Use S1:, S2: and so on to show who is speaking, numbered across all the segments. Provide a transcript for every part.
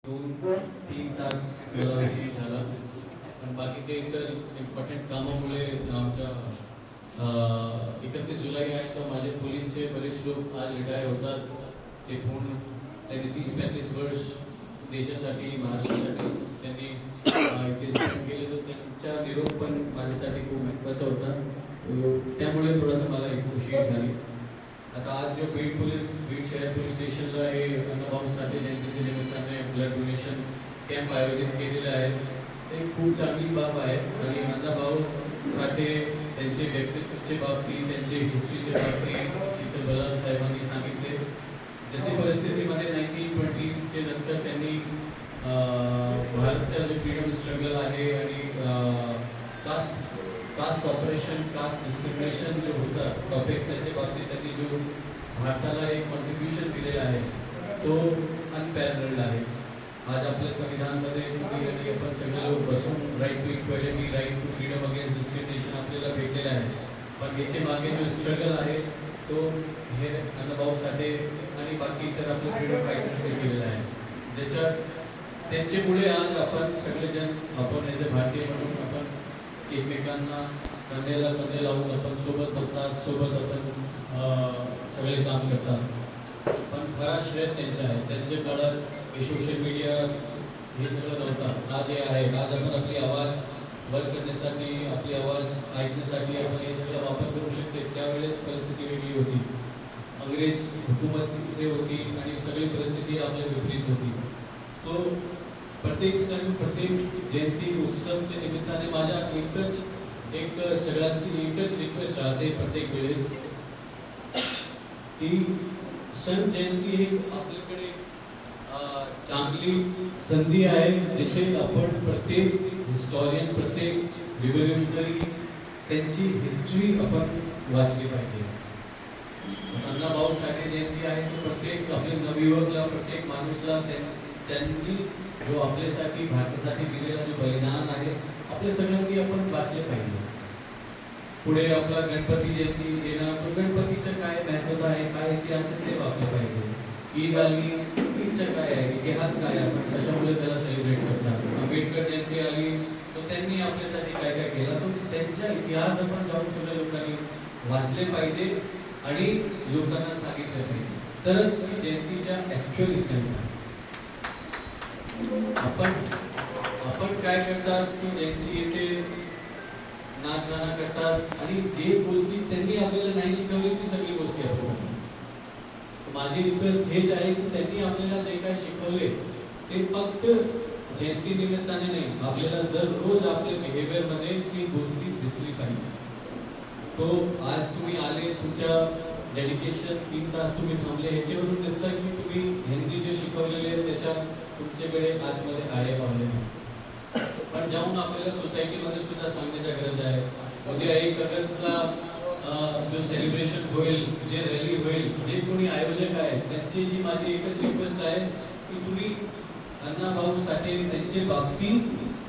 S1: 2-3 तास वेळाविषयी झाला. पण बाकीचे इतर इम्पॉर्टंट कामामुळे आमच्या 31 जुलै आहे तर माझे पोलीसचे बरेच लोक आज रिटायर होतात. ते पूर्ण त्यांनी 30-35 वर्ष देशासाठी महाराष्ट्रासाठी त्यांनी इथे स्पेंड केले, तर त्यांचा निरोप पण माझ्यासाठी खूप महत्त्वाचा होता. त्यामुळे थोडासा मला एक खुशी झाली. आता आज जो बीड शहर पोलीस स्टेशनला हे अण्णाभाऊ साठे जयंतीच्या निमित्ताने ब्लड डोनेशन कॅम्प आयोजित केलेला आहे, ते खूप चांगली बाब आहे. आणि अण्णाभाऊ साठे त्यांचे व्यक्तित्वाचे बाबतीत, त्यांचे हिस्ट्रीच्या बाबतीत शीतल बलाल साहेबांनी सांगितले. जशी परिस्थितीमध्ये 1920चे नंतर त्यांनी भारतचा जो फ्रीडम स्ट्रगल आहे आणि कास्ट ऑपरेशन, कास्ट डिस्क्रिमिनेशन जो होता टॉपिक, त्याच्या बाबतीत त्यांनी जो भारताला एक कॉन्ट्रीब्युशन दिलेला आहे तो अनपॅरलड आहे. आज आपल्या संविधानमध्ये आणि आपण सगळे लोक बसून right to equality, right to freedom against discrimination आपल्याला भेटलेलं आहे. पण याचे मागे जो स्ट्रगल आहे तो हे अण्णाभाऊ साठे आणि बाकी इतर आपले फ्रीडम फायटर्सने केलेला आहे, ज्याच्यात त्यांच्यामुळे आज आपण सगळेजण आपण ॲज अ भारतीय म्हणून आपण एकमेकांना कंदेला कंदे लावून आपण सोबत बसतात, सोबत आपण सगळे काम करतात. पण खरा श्रेय त्यांचा आहे. त्यांच्या काळात हे सोशल मीडिया हे सगळं नव्हतं. आज हे आहे. आज आपण आपली आवाज वर करण्यासाठी, आपली आवाज ऐकण्यासाठी आपण हे सगळं वापर करू शकते. त्यावेळेस परिस्थिती वेगळी होती. अंग्रेज हुकूमत तिथे होती आणि सगळी परिस्थिती आपल्या विपरीत होती. तो प्रत्येक सण, प्रत्येक जयंती उत्सवच्या निमित्ताने माझ्या एक सगळ्यांची एकच रिक्वेस्ट राहते प्रत्येक वेळेस की सण जयंती ही आपल्याकडे चांगली संधी आहे, जिथे आपण प्रत्येक हिस्टॉरियन, प्रत्येक रिव्होल्युशनरी त्यांची हिस्ट्री आपण वाचली पाहिजे. अण्णाभाऊ साठे जयंती आहे तो प्रत्येक आपल्या नवयुवकला, प्रत्येक माणूसला त्यांनी जो आपल्यासाठी भारतासाठी दिलेला जो बलिदान आहे आपल्या सगळ्यांनी आपण वाचले पाहिजे. पुढे आपला गणपती जयंती येणार, तो गणपतीचं काय महत्त्व आहे, काय इतिहास आहे ते वाचले पाहिजे. ईद आली, ईदचं काय आहे, इतिहास काय आहे, आपण कशामुळे त्याला सेलिब्रेट करतात. आंबेडकर जयंती आली तो त्यांनी आपल्यासाठी काय काय केला, तो त्यांचा इतिहास आपण जाऊन सगळ्या लोकांनी वाचले पाहिजे आणि लोकांना सांगितलं पाहिजे. तरच ही जयंतीच्या ॲक्च्युअल इसेन्स आहे. आपण काय करतात की जयंती येते, नाच गाणं करतात आणि जे गोष्टी त्यांनी आपल्याला नाही शिकवली ती सगळी गोष्टी आपण. माझी रिक्वेस्ट हेच आहे की त्यांनी आपल्याला जे काय शिकवले ते फक्त जयंती निमित्ताने नाही, आपल्याला दररोज आपल्या बिहेवियरमध्ये ती गोष्टी दिसली पाहिजे. तो आज तुम्ही आले, तुमच्या डेडिकेशन 3 तास तुम्ही थांबले, ह्याच्यावरून दिसतं की तुम्ही हिंदी जे शिकवलेले त्याच्या तुमच्याकडे आतमध्ये आळे पावले. पण जाऊन आपल्याला सोसायटीमध्ये सुद्धा सांगण्याची गरज आहे. उद्या 1 ऑगस्टला जो सेलिब्रेशन होईल, जे रॅली होईल, जे कोणी आयोजक आहेत त्यांच्याशी माझी एकच रिक्वेस्ट आहे की तुम्ही अण्णाभाऊ साठे त्यांच्या बाबतीत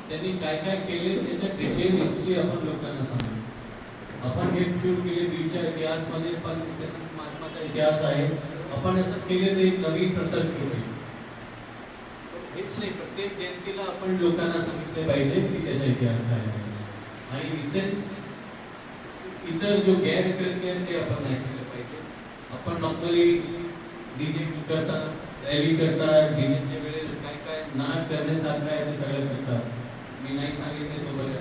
S1: त्यांनी काय काय केले त्याच्या डिटेल हिस्ट्री आपण लोकांना सांगू. आपण हे शूट केले बीडच्या इतिहासमध्ये, पण महात्माचा इतिहास आहे. आपण असं केले तर एक नवीन प्रथा होईल. हेच नाही, प्रत्येक जयंतीला आपण लोकांना सांगितले पाहिजे की त्याचा इतिहास काय आहे. आणि इसेन्स इतर जो गैरकृत्य आहे ते आपण नाही केलं पाहिजे. आपण नॉर्मली डीजे करतात, रॅली करतात, डीजेच्या वेळेस काय काय ना करण्यासारखं आहे ते सगळं करतात. मी नाही सांगितलं तुम्हाला,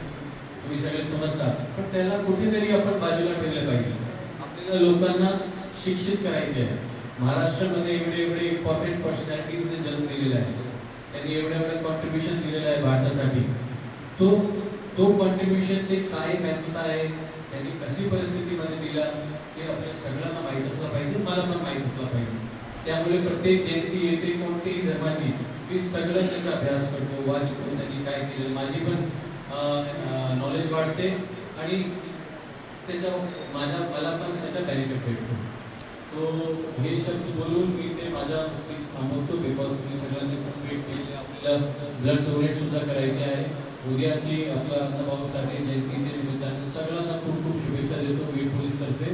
S1: तुम्ही सगळे समजतात, पण त्याला कुठेतरी आपण बाजूला ठेवलं पाहिजे. आपल्याला लोकांना शिक्षित करायचे आहे. महाराष्ट्रामध्ये एवढे इम्पॉर्टंट पर्सनॅलिटीजने जन्म दिलेला आहे, त्यांनी एवढं कॉन्ट्रीब्युशन दिलेलं आहे भारतासाठी. तो कॉन्ट्रीब्युशनचे काय महत्त्व आहे, त्यांनी कशी परिस्थितीमध्ये दिला हे आपल्या सगळ्यांना माहीत असलं पाहिजे, मला पण माहीत असलं पाहिजे. त्यामुळे प्रत्येक जयंती येते कोणतीही धर्माची, मी सगळं त्याचा अभ्यास करतो, वाचतो, त्यांनी काय केलं, माझी पण नॉलेज वाढते आणि त्याचा मला पण त्याचा बेनिफिट भेटतो. तो हे शब्द बोलून मी ते माझा स्पीच थांबवतो, बिकॉज तुम्ही सगळ्यांनी कम्प्लीट केलेले. आपल्याला ब्लड डोनेट सुद्धा करायचे आहे. उद्याची आपला अण्णाभाऊ साठे जयंतीच्या निमित्ताने सगळ्यांना खूप खूप शुभेच्छा देतो बीड पोलीसतर्फे.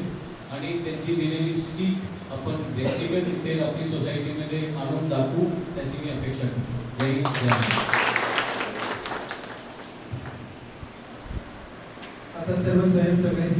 S1: आणि त्यांची दिलेली सीख आपण व्यक्तिगत इथे आपली सोसायटीमध्ये आणून दाखवू, त्याची मी अपेक्षा करतो. जय हिंद, जय महाराष्ट्र.
S2: आता सर्व सगळे